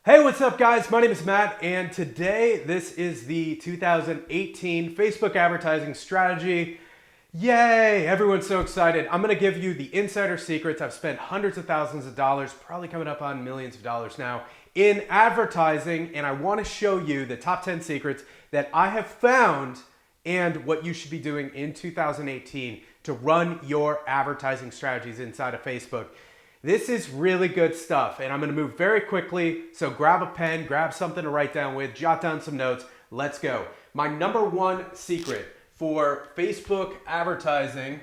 Hey, what's up guys? My name is Matt and today this is the 2018 Facebook advertising strategy. Yay! Everyone's so excited. I'm going to give you the insider secrets. I've spent hundreds of thousands of dollars, probably coming up on millions of dollars now, in advertising, and I want to show you the top 10 secrets that I have found and what you should be doing in 2018 to run your advertising strategies inside of Facebook. This is really good stuff, and I'm going to move very quickly, so grab a pen, grab something to write down with, jot down some notes. Let's go. My number one secret for Facebook advertising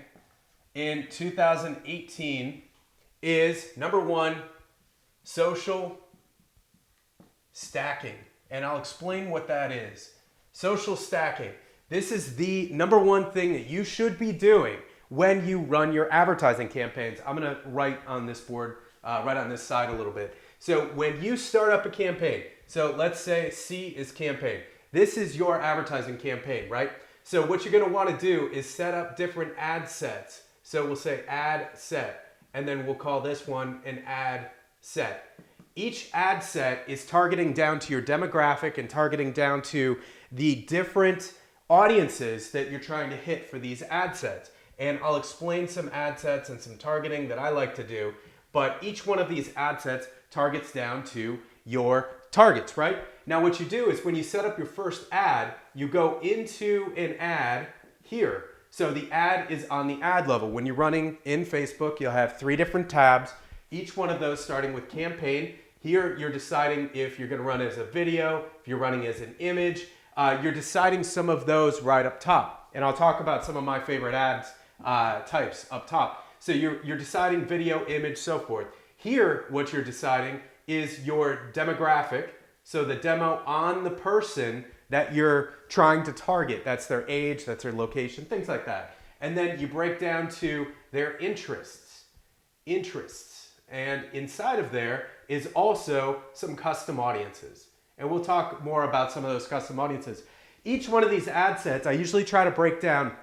in 2018 is, number one, social stacking. And I'll explain what that is. Social stacking. This is the number one thing that you should be doing when you run your advertising campaigns. I'm gonna write on this board, right on this side a little bit. So when you start up a campaign, so let's say C is campaign. This is your advertising campaign, right? So what you're gonna wanna do is set up different ad sets. So we'll say ad set, and then we'll call this one an ad set. Each ad set is targeting down to your demographic and targeting down to the different audiences that you're trying to hit for these ad sets. And I'll explain some ad sets and some targeting that I like to do, but each one of these ad sets targets down to your targets, right? Now what you do is when you set up your first ad, you go into an ad here. So the ad is on the ad level. When you're running in Facebook, you'll have 3 different tabs, each one of those starting with campaign. Here you're deciding if you're gonna run as a video, if you're running as an image. You're deciding some of those right up top. And I'll talk about some of my favorite ads types up top. So you're deciding video, image, so forth. Here, what you're deciding is your demographic. So the demo on the person that you're trying to target. That's their age, that's their location, things like that. And then you break down to their interests. And inside of there is also some custom audiences. And we'll talk more about some of those custom audiences. Each one of these ad sets, I usually try to break down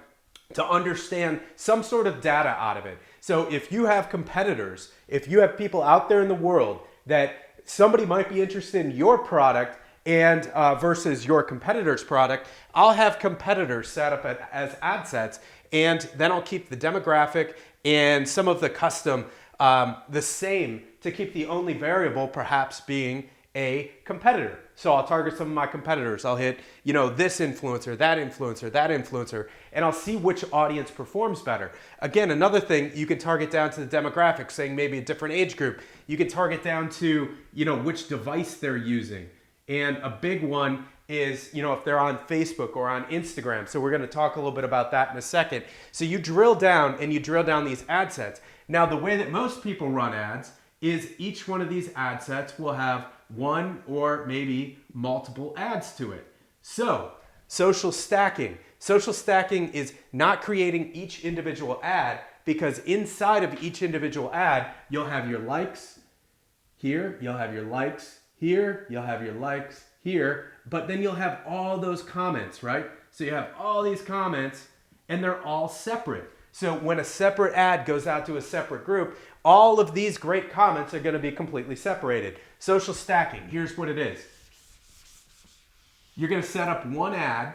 to understand some sort of data out of it. So if you have competitors, if you have people out there in the world that somebody might be interested in your product and versus your competitor's product, I'll have competitors set up as ad sets, and then I'll keep the demographic and some of the custom the same, to keep the only variable perhaps being a competitor. So I'll target some of my competitors. I'll hit, this influencer, that influencer, that influencer, and I'll see which audience performs better. Again, another thing, you can target down to the demographics, saying maybe a different age group. You can target down to, which device they're using. And a big one is, if they're on Facebook or on Instagram. So we're gonna talk a little bit about that in a second. So you drill down and you drill down these ad sets. Now, the way that most people run ads is each one of these ad sets will have one or maybe multiple ads to it. So, social stacking. Social stacking is not creating each individual ad, because inside of each individual ad, you'll have your likes here, you'll have your likes here, you'll have your likes here, but then you'll have all those comments, right? So you have all these comments and they're all separate. So when a separate ad goes out to a separate group, all of these great comments are going to be completely separated. Social stacking, here's what it is. You're going to set up one ad.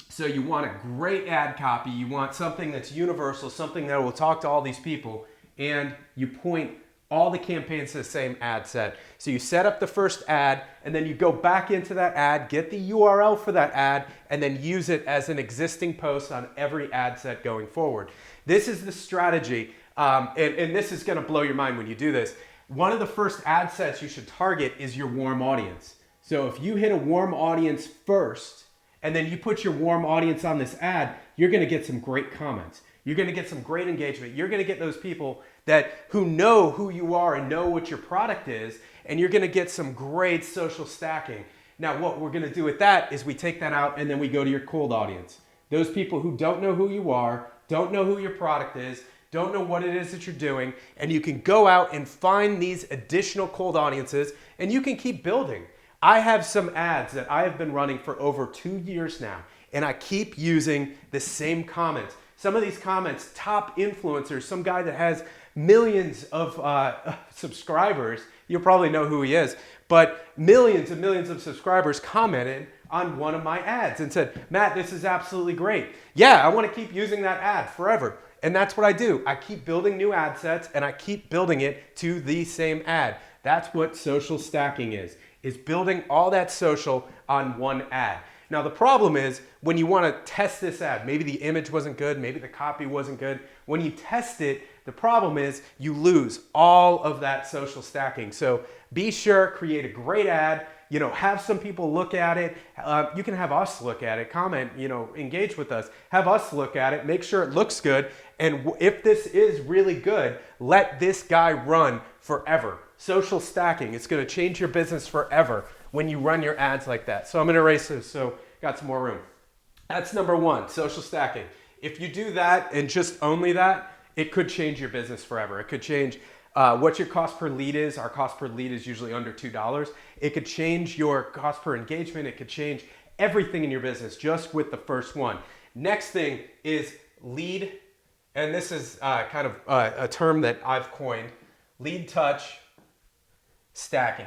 So you want a great ad copy. You want something that's universal, something that will talk to all these people, and you point all the campaigns to the same ad set. So you set up the first ad, and then you go back into that ad, get the URL for that ad, and then use it as an existing post on every ad set going forward. This is the strategy, and this is gonna blow your mind when you do this. One of the first ad sets you should target is your warm audience. So if you hit a warm audience first, and then you put your warm audience on this ad, you're gonna get some great comments. You're gonna get some great engagement. You're gonna get those people who know who you are and know what your product is, and you're gonna get some great social stacking. Now, what we're gonna do with that is we take that out and then we go to your cold audience. Those people who don't know who you are, don't know who your product is, don't know what it is that you're doing, and you can go out and find these additional cold audiences, and you can keep building. I have some ads that I have been running for over 2 years now, and I keep using the same comments. Some of these comments, top influencers, some guy that has millions of subscribers, you'll probably know who he is, but millions and millions of subscribers commented on one of my ads and said, Matt, this is absolutely great. Yeah, I want to keep using that ad forever. And that's what I do. I keep building new ad sets and I keep building it to the same ad. That's what social stacking is building all that social on one ad. Now the problem is when you want to test this ad, maybe the image wasn't good, maybe the copy wasn't good. When you test it, the problem is you lose all of that social stacking. So be sure, create a great ad, have some people look at it. You can have us look at it, comment, engage with us, have us look at it, make sure it looks good. And if this is really good, let this guy run forever. Social stacking, it's going to change your business forever when you run your ads like that. So I'm going to erase this, so got some more room. That's number one, social stacking. If you do that and just only that, it could change your business forever. It could change what your cost per lead is. Our cost per lead is usually under $2. It could change your cost per engagement. It could change everything in your business just with the first one. Next thing is lead, and this is kind of a term that I've coined, lead touch stacking.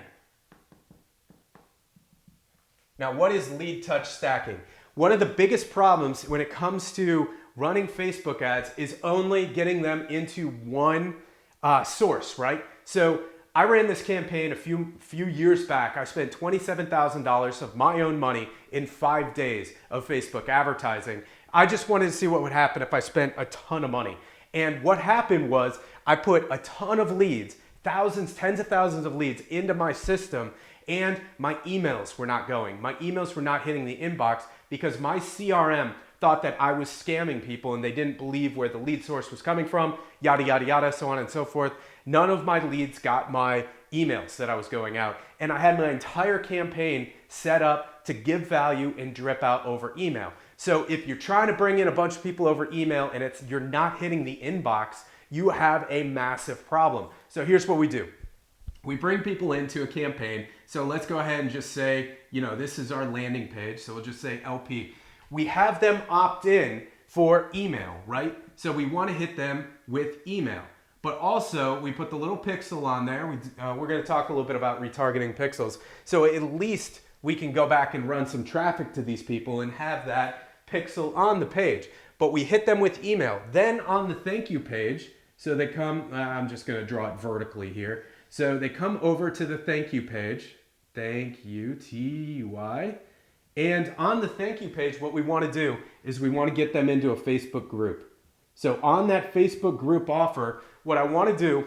Now, what is lead touch stacking? One of the biggest problems when it comes to running Facebook ads is only getting them into one source, right? So I ran this campaign a few years back. I spent $27,000 of my own money in 5 days of Facebook advertising. I just wanted to see what would happen if I spent a ton of money. And what happened was I put a ton of leads, thousands, tens of thousands of leads into my system, and my emails were not going. My emails were not hitting the inbox because my CRM thought that I was scamming people and they didn't believe where the lead source was coming from, yada, yada, yada, so on and so forth. None of my leads got my emails that I was going out. And I had my entire campaign set up to give value and drip out over email. So if you're trying to bring in a bunch of people over email and you're not hitting the inbox, you have a massive problem. So here's what we do. We bring people into a campaign. So let's go ahead and just say, this is our landing page. So we'll just say LP. We have them opt in for email, right? So we want to hit them with email. But also we put the little pixel on there. We're going to talk a little bit about retargeting pixels. So at least we can go back and run some traffic to these people and have that pixel on the page. But we hit them with email. Then on the thank you page, so they come, I'm just going to draw it vertically here. So they come over to the thank you page, thank you, T-U-Y. And on the thank you page, what we want to do is we want to get them into a Facebook group. So on that Facebook group offer, what I want to do,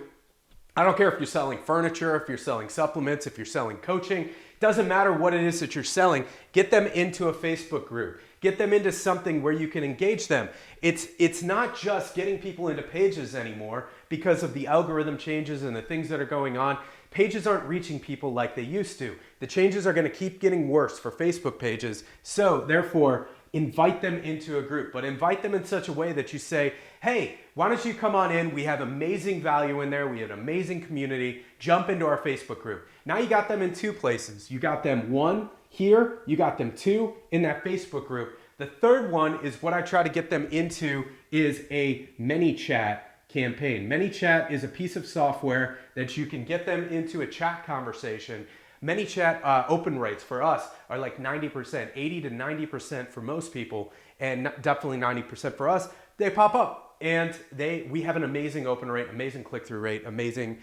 I don't care if you're selling furniture, if you're selling supplements, if you're selling coaching, doesn't matter what it is that you're selling, get them into a Facebook group. Get them into something where you can engage them. It's not just getting people into pages anymore because of the algorithm changes and the things that are going on. Pages aren't reaching people like they used to. The changes are going to keep getting worse for Facebook pages. So therefore, invite them into a group, but invite them in such a way that you say, hey, why don't you come on in? We have amazing value in there. We have an amazing community. Jump into our Facebook group. Now you got them in two places. You got them one here, you got them two in that Facebook group. The third one is what I try to get them into is a ManyChat campaign. ManyChat is a piece of software that you can get them into a chat conversation. ManyChat open rates for us are like 90%, 80 to 90% for most people, and definitely 90% for us. They pop up, and we have an amazing open rate, amazing click-through rate, amazing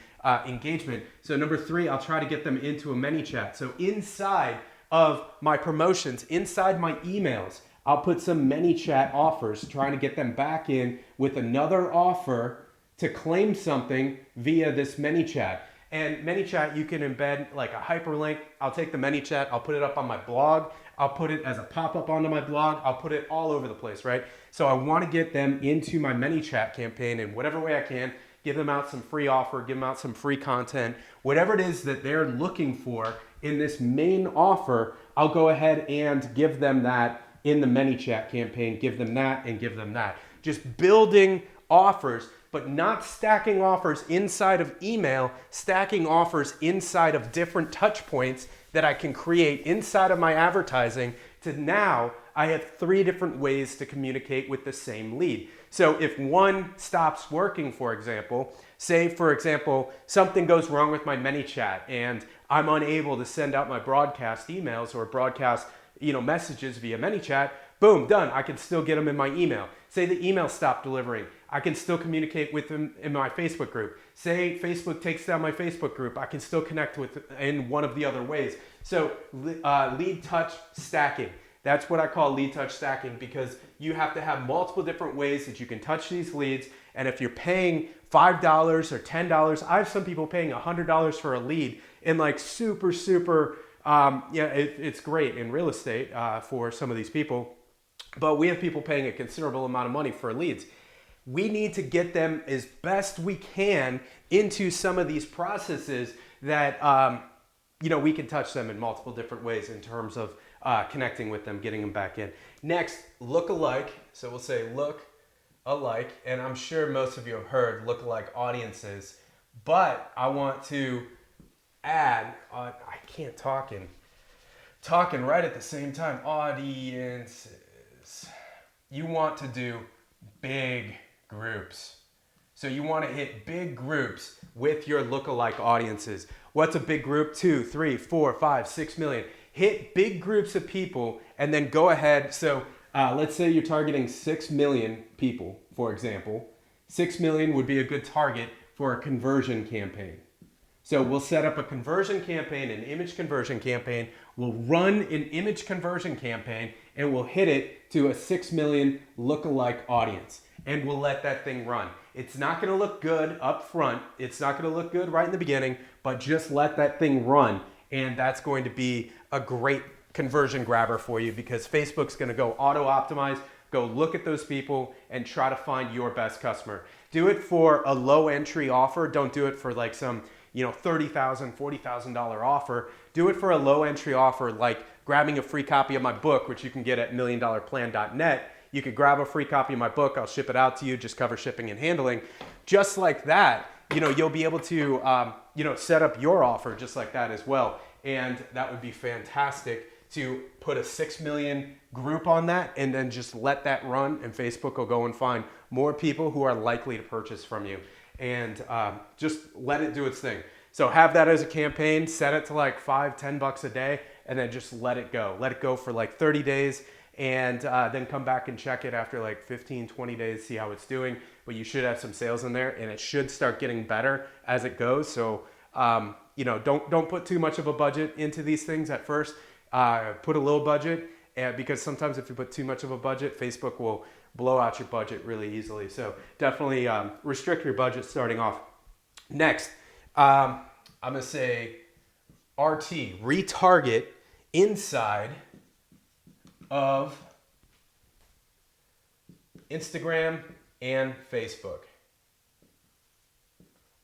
engagement. So number three, I'll try to get them into a ManyChat. So inside of my promotions, inside my emails, I'll put some ManyChat offers, trying to get them back in with another offer to claim something via this ManyChat. And ManyChat, you can embed like a hyperlink. I'll take the ManyChat, I'll put it up on my blog. I'll put it as a pop-up onto my blog. I'll put it all over the place, right? So I want to get them into my ManyChat campaign in whatever way I can, give them out some free offer, give them out some free content, whatever it is that they're looking for in this main offer, I'll go ahead and give them that in the ManyChat campaign, give them that and give them that. Just building offers, but not stacking offers inside of email, stacking offers inside of different touch points that I can create inside of my advertising to now I have 3 different ways to communicate with the same lead. So if one stops working, for example, say for example, something goes wrong with my ManyChat and I'm unable to send out my broadcast emails or broadcast, messages via ManyChat, boom, done. I can still get them in my email. Say the email stopped delivering, I can still communicate with them in my Facebook group. Say Facebook takes down my Facebook group, I can still connect with in one of the other ways. So lead touch stacking. That's what I call lead touch stacking, because you have to have multiple different ways that you can touch these leads. And if you're paying $5 or $10, I have some people paying $100 for a lead, and like super, it's great in real estate for some of these people. But we have people paying a considerable amount of money for leads. We need to get them as best we can into some of these processes that, we can touch them in multiple different ways in terms of connecting with them, getting them back in. Next, look-alike. So we'll say look-alike, and I'm sure most of you have heard look-alike audiences, but I want to add, I can't talking right at the same time, audiences. You want to do big groups. So you want to hit big groups with your look-alike audiences. What's a big group? 2, 3, 4, 5, 6 million. Hit big groups of people and then go ahead. So let's say you're targeting 6 million people, for example. 6 million would be a good target for a conversion campaign. So we'll set up a conversion campaign, an image conversion campaign. We'll run an image conversion campaign and we'll hit it to a 6 million look-alike audience. And we'll let that thing run. It's not going to look good up front. It's not going to look good right in the beginning, but just let that thing run. And that's going to be a great conversion grabber for you, because Facebook's going to go auto-optimize, go look at those people and try to find your best customer. Do it for a low entry offer. Don't do it for like some, $30,000, $40,000 offer. Do it for a low entry offer, like grabbing a free copy of my book, which you can get at milliondollarplan.net. You could grab a free copy of my book. I'll ship it out to you. Just cover shipping and handling. Just like that, you'll be able to, set up your offer just like that as well. And that would be fantastic to put a 6 million group on that and then just let that run, and Facebook will go and find more people who are likely to purchase from you, and just let it do its thing. So have that as a campaign, set it to like $5, $10 a day, and then just let it go. Let it go for like 30 days, and then come back and check it after like 15, 20 days, see how it's doing. But you should have some sales in there, and it should start getting better as it goes. So don't put too much of a budget into these things at first. Put a little budget, because sometimes if you put too much of a budget, Facebook will blow out your budget really easily. So definitely restrict your budget starting off. Next, I'm going to say RT, retarget inside of Instagram and Facebook.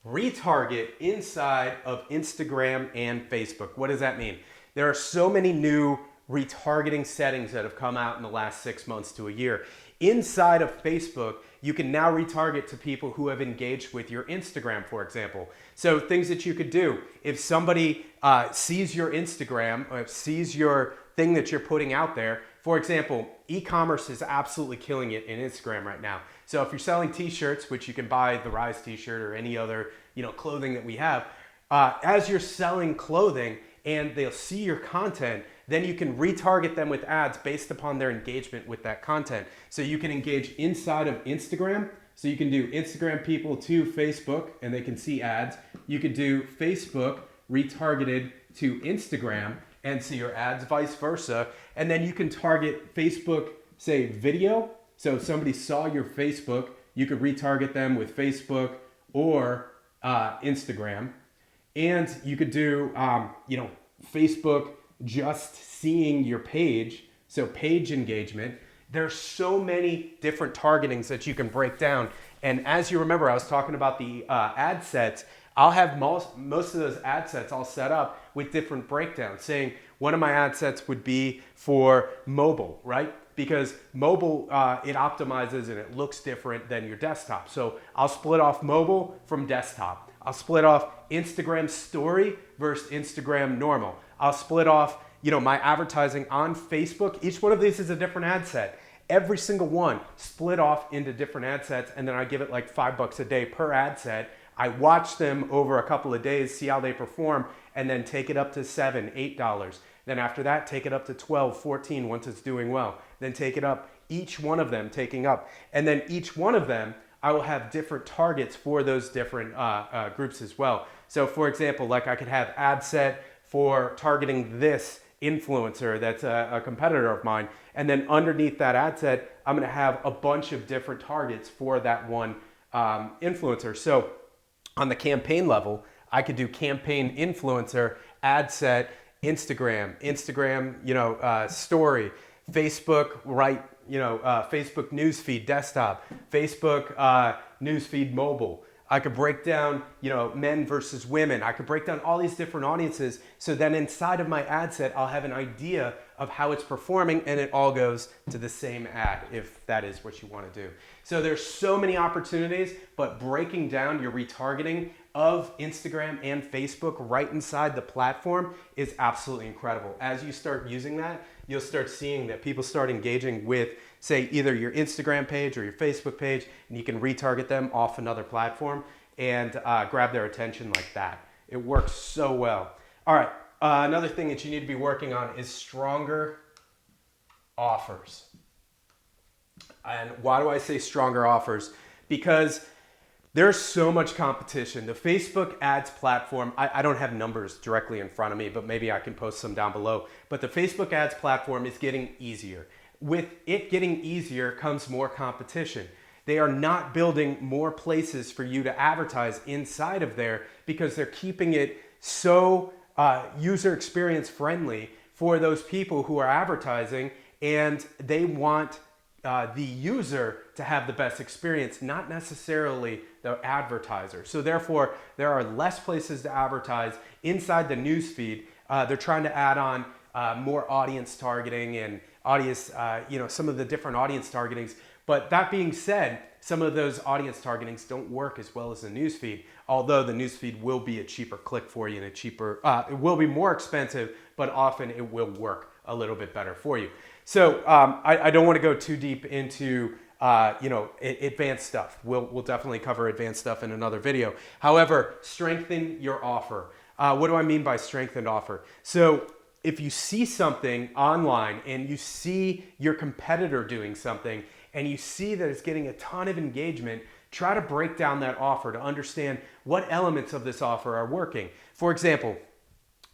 Retarget inside of Instagram and Facebook. What does that mean? There are so many new retargeting settings that have come out in the last 6 months to a year. Inside of Facebook, you can now retarget to people who have engaged with your Instagram, for example. So things that you could do, if somebody sees your Instagram, or sees your thing that you're putting out there, for example, e-commerce is absolutely killing it in Instagram right now. So if you're selling t-shirts, which you can buy the Rise t-shirt or any other clothing that we have, as you're selling clothing and they'll see your content, then you can retarget them with ads based upon their engagement with that content. So you can engage inside of Instagram. So you can do Instagram people to Facebook and they can see ads. You could do Facebook retargeted to Instagram and see your ads, vice versa. And then you can target Facebook, say video. So if somebody saw your Facebook, you could retarget them with Facebook or Instagram. And you could do, Facebook just seeing your page, so page engagement. There's so many different targetings that you can break down. And as you remember, I was talking about the ad sets. I'll have most of those ad sets all set up with different breakdowns, saying one of my ad sets would be for mobile, right? Because mobile, it optimizes and it looks different than your desktop. So I'll split off mobile from desktop. I'll split off Instagram story versus Instagram normal. I'll split off, my advertising on Facebook. Each one of these is a different ad set. Every single one split off into different ad sets, and then I give it like $5 a day per ad set. I watch them over a couple of days, see how they perform, and then take it up to $7, $8. Then after that, take it up to 12, 14 once it's doing well. Then take it up, each one of them taking up. And then each one of them, I will have different targets for those different groups as well. So for example, like I could have ad set for targeting this influencer that's a competitor of mine. And then underneath that ad set, I'm gonna have a bunch of different targets for that one influencer. So on the campaign level, I could do campaign influencer, ad set, Instagram, story, Facebook, Facebook newsfeed desktop, Facebook newsfeed mobile. I could break down, men versus women. I could break down all these different audiences. So then inside of my ad set, I'll have an idea of how it's performing, and it all goes to the same ad if that is what you want to do. So there's so many opportunities, but breaking down your retargeting of Instagram and Facebook right inside the platform is absolutely incredible. As you start using that, you'll start seeing that people start engaging with, say, either your Instagram page or your Facebook page, and you can retarget them off another platform and grab their attention like that. It works so well. All right, another thing that you need to be working on is stronger offers. And why do I say stronger offers? Because there's so much competition. The Facebook ads platform, I don't have numbers directly in front of me, but maybe I can post some down below. But the Facebook ads platform is getting easier. With it getting easier comes more competition. They are not building more places for you to advertise inside of there because they're keeping it so user experience friendly for those people who are advertising, and they want the user to have the best experience, not necessarily the advertiser. So therefore, there are less places to advertise inside the newsfeed. They're trying to add on more audience targeting and audience, some of the different audience targetings. But that being said, some of those audience targetings don't work as well as the newsfeed, although the newsfeed will be a cheaper click for you and it will be more expensive, but often it will work a little bit better for you. So I don't want to go too deep into advanced stuff. We'll definitely cover advanced stuff in another video. However, strengthen your offer. What do I mean by strengthened offer? So if you see something online and you see your competitor doing something and you see that it's getting a ton of engagement, try to break down that offer to understand what elements of this offer are working. For example,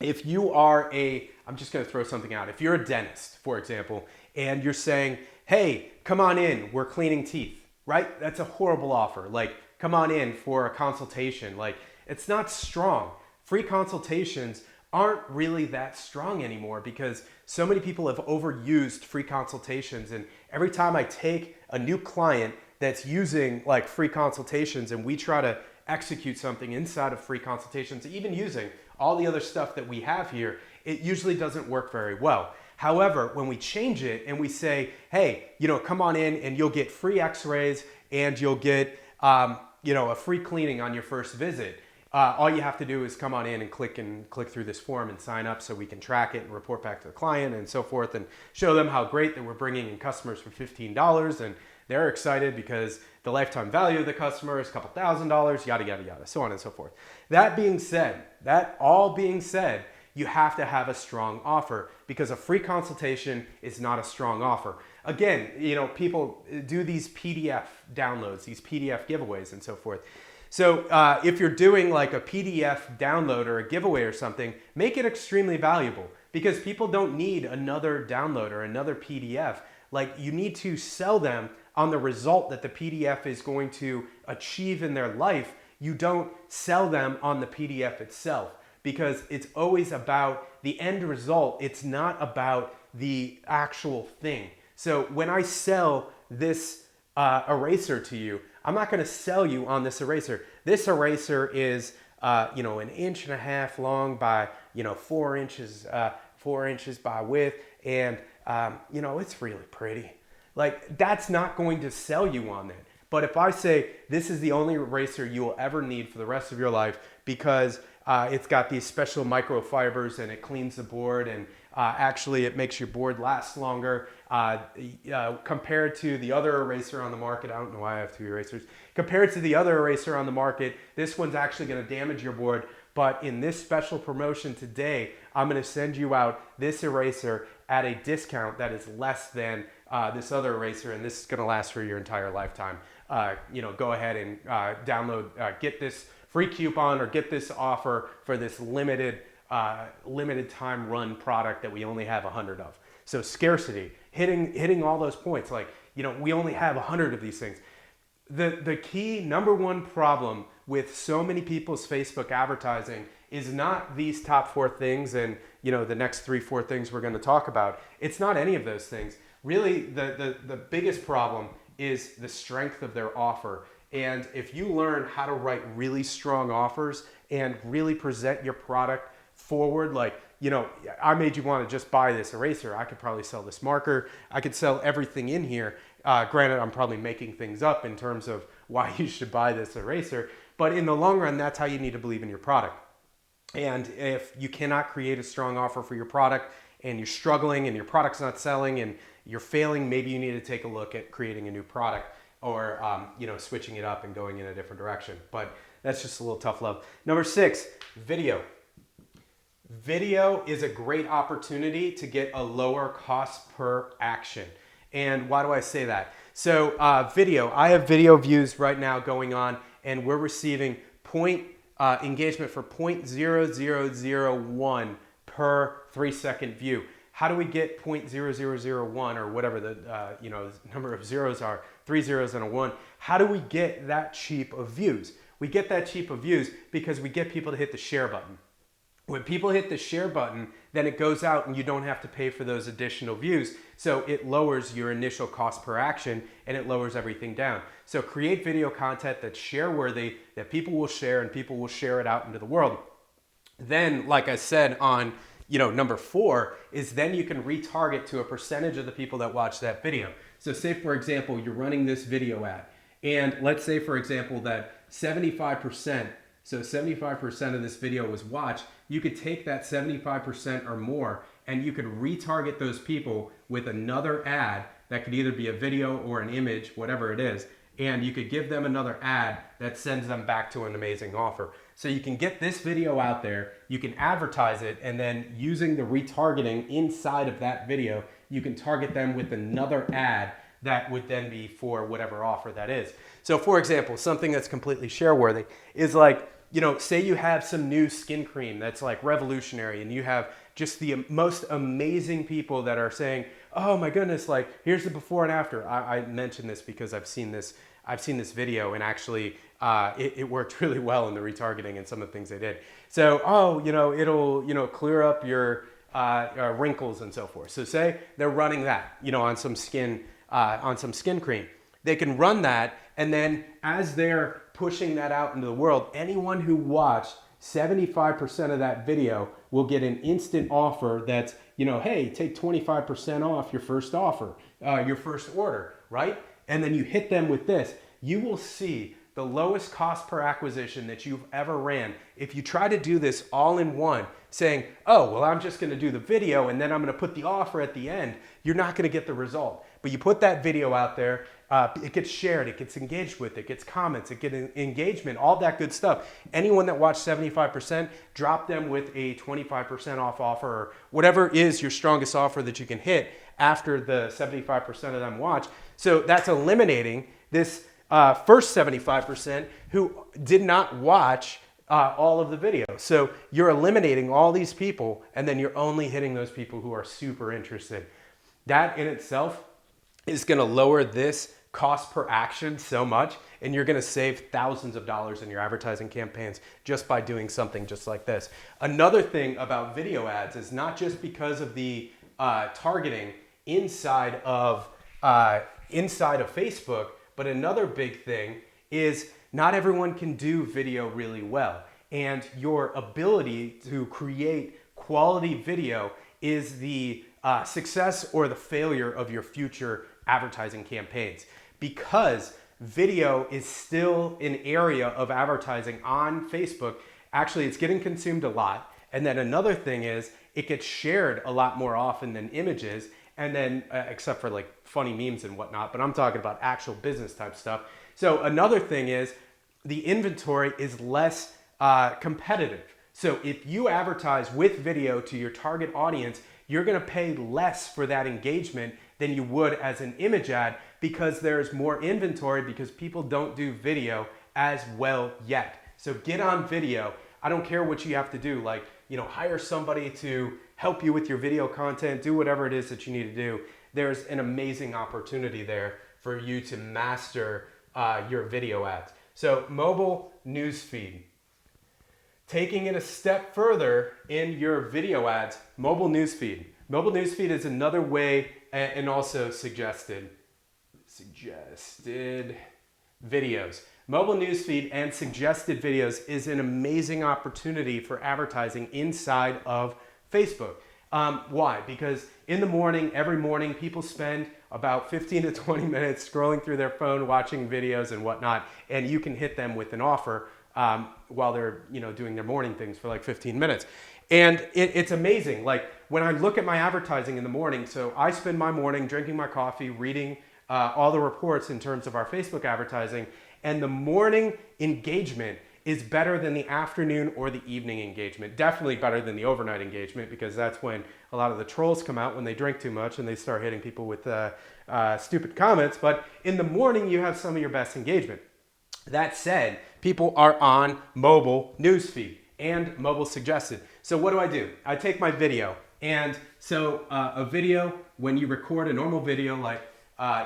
if you are I'm just going to throw something out. If you're a dentist, for example, and you're saying, hey, come on in, we're cleaning teeth, right? That's a horrible offer. Like, come on in for a consultation. Like, it's not strong. Free consultations aren't really that strong anymore because so many people have overused free consultations. And every time I take a new client that's using like free consultations and we try to execute something inside of free consultations, even using all the other stuff that we have here, it usually doesn't work very well. However, when we change it and we say, hey, come on in and you'll get free x-rays and you'll get, a free cleaning on your first visit. All you have to do is come on in and click through this form and sign up so we can track it and report back to the client and so forth and show them how great that we're bringing in customers for $15 and they're excited because the lifetime value of the customer is a couple $1,000, yada, yada, yada, so on and so forth. That all being said, you have to have a strong offer because a free consultation is not a strong offer. Again, people do these PDF downloads, these PDF giveaways and so forth. So if you're doing like a PDF download or a giveaway or something, make it extremely valuable because people don't need another download or another PDF. Like, you need to sell them on the result that the PDF is going to achieve in their life. You don't sell them on the PDF itself because it's always about the end result. It's not about the actual thing. So when I sell this eraser to you, I'm not going to sell you on this eraser. This eraser is, 1.5 inches long by, 4 inches by width, and it's really pretty. Like, that's not going to sell you on that. But if I say this is the only eraser you will ever need for the rest of your life because It's got these special microfibers and it cleans the board, and actually it makes your board last longer. Compared to the other eraser on the market, I don't know why I have two erasers. Compared to the other eraser on the market, this one's actually going to damage your board. But in this special promotion today, I'm going to send you out this eraser at a discount that is less than this other eraser, and this is going to last for your entire lifetime. Go ahead and download, get this free coupon or get this offer for this limited time run product that we only have 100 of. So scarcity, hitting all those points. Like, we only have 100 of these things. The key number one problem with so many people's Facebook advertising is not these top 4 things and the next 3-4 things we're going to talk about. It's not any of those things. Really, the biggest problem is the strength of their offer. And if you learn how to write really strong offers and really present your product forward, like, I made you want to just buy this eraser. I could probably sell this marker. I could sell everything in here. Granted, I'm probably making things up in terms of why you should buy this eraser. But in the long run, that's how you need to believe in your product. And if you cannot create a strong offer for your product and you're struggling and your product's not selling and you're failing, maybe you need to take a look at creating a new product or switching it up and going in a different direction. But that's just a little tough love. Number 6, video. Video is a great opportunity to get a lower cost per action. And why do I say that? So video, I have video views right now going on, and we're receiving engagement for 0.0001 per 3-second view. How do we get 0.0001 or whatever the number of zeros are, 3 zeros and a 1? How do we get that cheap of views? We get that cheap of views because we get people to hit the share button. When people hit the share button, then it goes out and you don't have to pay for those additional views. So it lowers your initial cost per action and it lowers everything down. So create video content that's share worthy, that people will share and people will share it out into the world. Then, like I said on number 4, is then you can retarget to a percentage of the people that watch that video. So say, for example, you're running this video ad, and let's say, for example, that 75% of this video was watched. You could take that 75% or more and you could retarget those people with another ad that could either be a video or an image, whatever it is, and you could give them another ad that sends them back to an amazing offer. So you can get this video out there, you can advertise it, and then using the retargeting inside of that video, you can target them with another ad that would then be for whatever offer that is. So for example, something that's completely share worthy is like, say you have some new skin cream that's like revolutionary and you have just the most amazing people that are saying, oh my goodness, like here's the before and after. I mentioned this because I've seen this video and actually it worked really well in the retargeting and some of the things they did. So, it'll clear up your wrinkles and so forth. So say they're running that, on some skin cream. They can run that, and then as they're pushing that out into the world, anyone who watched 75% of that video will get an instant offer that's, hey, take 25% off your first offer, your first order, right? And then you hit them with this. You will see the lowest cost per acquisition that you've ever ran. If you try to do this all in one, saying, oh, well, I'm just going to do the video and then I'm going to put the offer at the end, you're not going to get the result. But you put that video out there, it gets shared, it gets engaged with, it gets comments, it gets engagement, all that good stuff. Anyone that watched 75%, drop them with a 25% off offer or whatever is your strongest offer that you can hit after the 75% of them watch. So that's eliminating this first 75% who did not watch all of the video. So you're eliminating all these people and then you're only hitting those people who are super interested. That in itself is going to lower this cost per action so much, and you're going to save thousands of dollars in your advertising campaigns just by doing something just like this. Another thing about video ads is not just because of the targeting inside of Facebook, but another big thing is not everyone can do video really well, and your ability to create quality video is the success or the failure of your future advertising campaigns, because video is still an area of advertising on Facebook actually it's getting consumed a lot. And then another thing is it gets shared a lot more often than images. And then, except for like funny memes and whatnot, but I'm talking about actual business type stuff. So another thing is the inventory is less competitive. So if you advertise with video to your target audience, you're gonna pay less for that engagement than you would as an image ad because there's more inventory because people don't do video as well yet. So get on video. I don't care what you have to do, like, hire somebody to help you with your video content, do whatever it is that you need to do. There's an amazing opportunity there for you to master your video ads. So mobile newsfeed. Taking it a step further in your video ads, mobile newsfeed. Mobile newsfeed is another way, and also suggested videos. Mobile newsfeed and suggested videos is an amazing opportunity for advertising inside of Facebook. Why? Because in the morning, every morning, people spend about 15 to 20 minutes scrolling through their phone, watching videos and whatnot, and you can hit them with an offer while they're doing their morning things for like 15 minutes. And it's amazing. Like when I look at my advertising in the morning, so I spend my morning drinking my coffee, reading all the reports in terms of our Facebook advertising, and the morning engagement is better than the afternoon or the evening engagement. Definitely better than the overnight engagement because that's when a lot of the trolls come out when they drink too much and they start hitting people with stupid comments. But in the morning, you have some of your best engagement. That said, people are on mobile newsfeed and mobile suggested. So what do? I take my video. And so a video, when you record a normal video, like,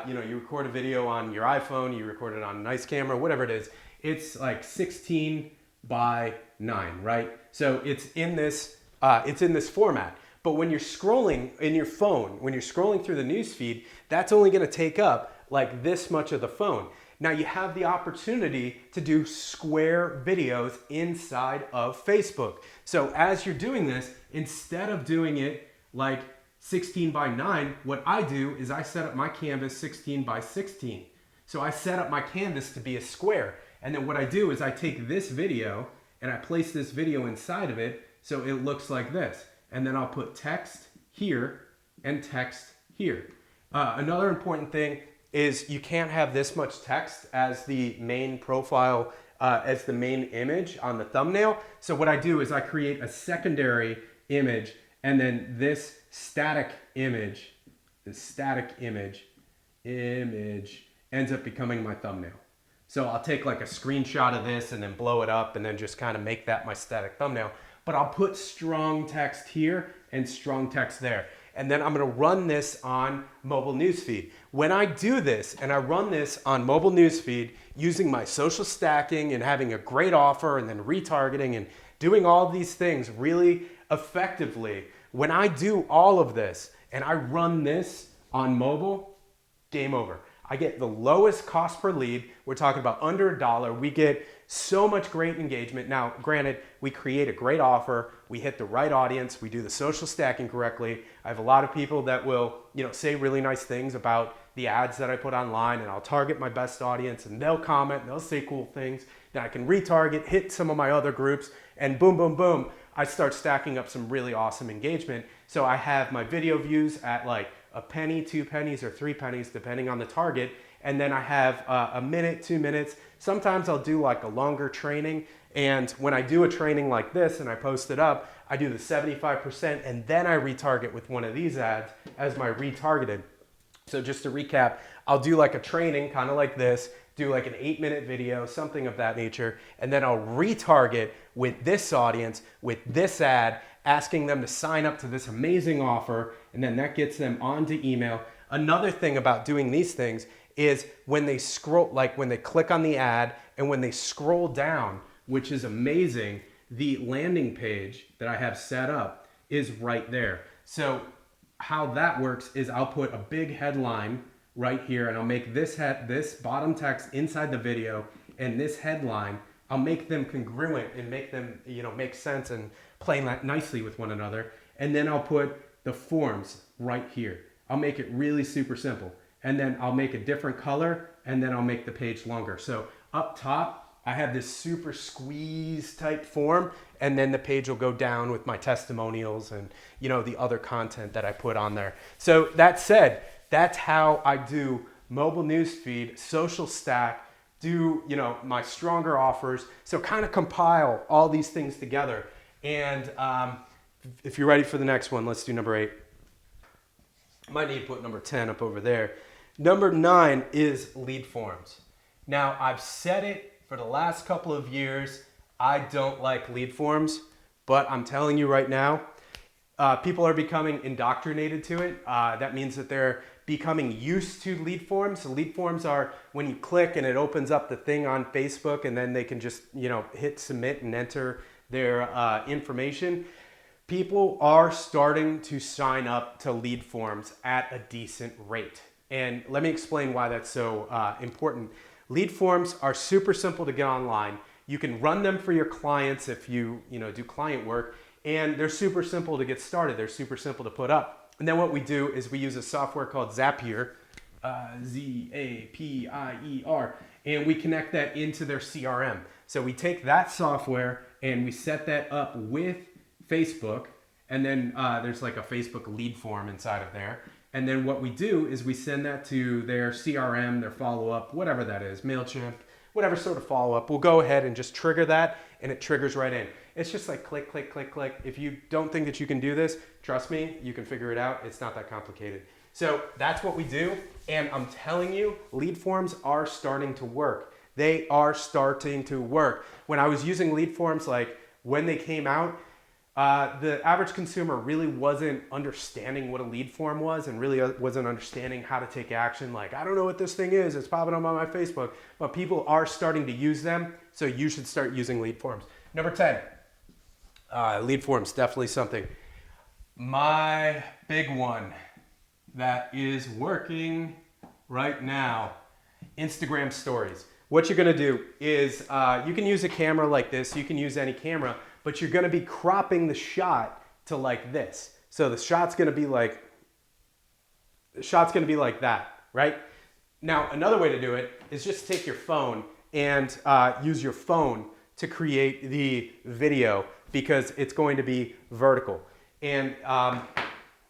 you record a video on your iPhone, you record it on a nice camera, whatever it is, it's like 16 by 9, right? So it's in this format. But when you're scrolling in your phone, when you're scrolling through the news feed, that's only gonna take up like this much of the phone. Now you have the opportunity to do square videos inside of Facebook. So as you're doing this, instead of doing it like 16 by 9, what I do is I set up my canvas 16 by 16. So I set up my canvas to be a square. And then what I do is I take this video and I place this video inside of it so it looks like this. And then I'll put text here and text here. Another important thing is you can't have this much text as the main profile, as the main image on the thumbnail. So what I do is I create a secondary image and then this static image ends up becoming my thumbnail. So I'll take like a screenshot of this and then blow it up and then just kind of make that my static thumbnail. But I'll put strong text here and strong text there. And then I'm gonna run this on mobile newsfeed. When I do this and I run this on mobile newsfeed using my social stacking and having a great offer and then retargeting and doing all these things really effectively, when I do all of this and I run this on mobile, game over. I get the lowest cost per lead. We're talking about under $1. We get so much great engagement. Now, granted, we create a great offer. We hit the right audience. We do the social stacking correctly. I have a lot of people that will, say really nice things about the ads that I put online, and I'll target my best audience and they'll comment and they'll say cool things. Then I can retarget, hit some of my other groups, and boom, boom, boom, I start stacking up some really awesome engagement. So I have my video views at like a penny, 2 pennies, or 3 pennies, depending on the target. And then I have a minute, 2 minutes. Sometimes I'll do like a longer training. And when I do a training like this and I post it up, I do the 75% and then I retarget with one of these ads as my retargeted. So just to recap, I'll do like a training kind of like this, do like an 8-minute video, something of that nature, and then I'll retarget with this audience, with this ad, asking them to sign up to this amazing offer, and then that gets them onto email. Another thing about doing these things is when they scroll, like when they click on the ad and when they scroll down, which is amazing, the landing page that I have set up is right there. So how that works is I'll put a big headline right here and I'll make this bottom text inside the video and this headline, I'll make them congruent and make them, make sense and play nicely with one another. And then I'll put the forms right here. I'll make it really super simple. And then I'll make a different color and then I'll make the page longer. So up top, I have this super squeeze type form, and then the page will go down with my testimonials and, you know, the other content that I put on there. So that said, that's how I do mobile newsfeed, social stack, do, you know, my stronger offers. So kind of compile all these things together. And if you're ready for the next one, let's do number 8. Might need to put number 10 up over there. Number 9 is lead forms. Now, I've said it for the last couple of years, I don't like lead forms, but I'm telling you right now, people are becoming indoctrinated to it. That means that they're becoming used to lead forms. So lead forms are when you click and it opens up the thing on Facebook, and then they can just, you know, hit submit and enter their information. People are starting to sign up to lead forms at a decent rate. And let me explain why that's so important. Lead forms are super simple to get online. You can run them for your clients if you do client work, and they're super simple to get started. They're super simple to put up. And then what we do is we use a software called Zapier, Zapier, and we connect that into their CRM. So we take that software and we set that up with Facebook, and then there's like a Facebook lead form inside of there. And then what we do is we send that to their CRM, their follow-up, whatever that is, MailChimp, whatever sort of follow-up. We'll go ahead and just trigger that, and it triggers right in. It's just like click, click, click, click. If you don't think that you can do this, trust me, you can figure it out. It's not that complicated. So that's what we do, and I'm telling you, lead forms are starting to work. They are starting to work. When I was using lead forms, like when they came out, the average consumer really wasn't understanding what a lead form was, and really wasn't understanding how to take action. Like, I don't know what this thing is. It's popping up on my Facebook. But people are starting to use them, so you should start using lead forms. Number 10, lead forms, definitely something. My big one that is working right now, Instagram stories. What you're gonna do is you can use a camera like this. You can use any camera, but you're gonna be cropping the shot to like this. So the shot's gonna be like that, right? Now, another way to do it is just take your phone and use your phone to create the video, because it's going to be vertical. And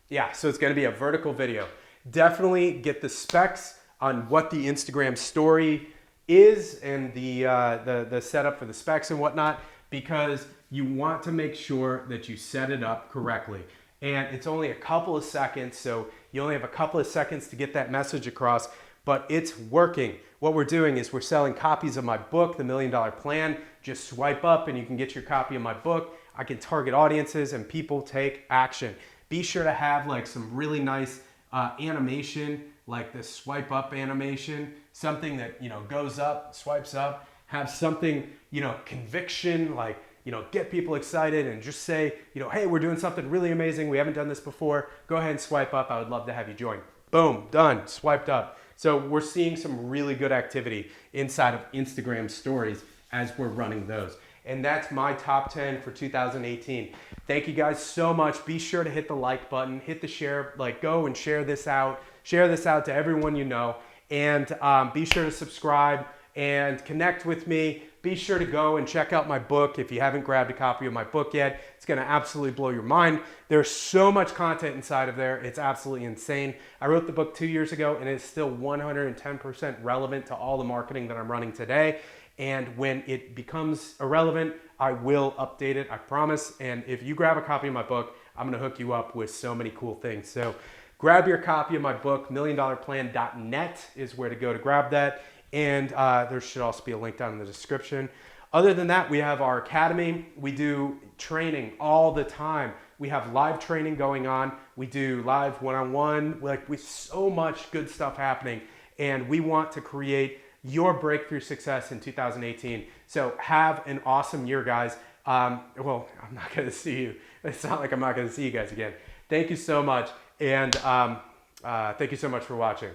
yeah, so it's gonna be a vertical video. Definitely get the specs on what the Instagram story is and the setup for the specs and whatnot, because you want to make sure that you set it up correctly. And it's only a couple of seconds, so you only have a couple of seconds to get that message across, but it's working. What we're doing is we're selling copies of my book, The $1 Million Plan. Just swipe up and you can get your copy of my book. I can target audiences and people take action. Be sure to have like some really nice animation, like this swipe up animation, something that, you know, goes up, swipes up, have something, you know, conviction, like, you know, get people excited, and just say, you know, hey, we're doing something really amazing. We haven't done this before. Go ahead and swipe up. I would love to have you join. Boom, done, swiped up. So we're seeing some really good activity inside of Instagram stories as we're running those. And that's my top 10 for 2018. Thank you guys so much. Be sure to hit the like button, hit the share, like go and share this out to everyone you know. And be sure to subscribe and connect with me. Be sure to go and check out my book if you haven't grabbed a copy of my book yet. It's gonna absolutely blow your mind. There's so much content inside of there. It's absolutely insane. I wrote the book 2 years ago, and it's still 110% relevant to all the marketing that I'm running today. And when it becomes irrelevant, I will update it, I promise. And if you grab a copy of my book, I'm gonna hook you up with so many cool things. So grab your copy of my book, milliondollarplan.net is where to go to grab that. And there should also be a link down in the description. Other than that, we have our academy. We do training all the time. We have live training going on. We do live one-on-one, like with so much good stuff happening. And we want to create your breakthrough success in 2018. So have an awesome year, guys. Well, I'm not gonna see you. It's not like I'm not gonna see you guys again. Thank you so much. And thank you so much for watching.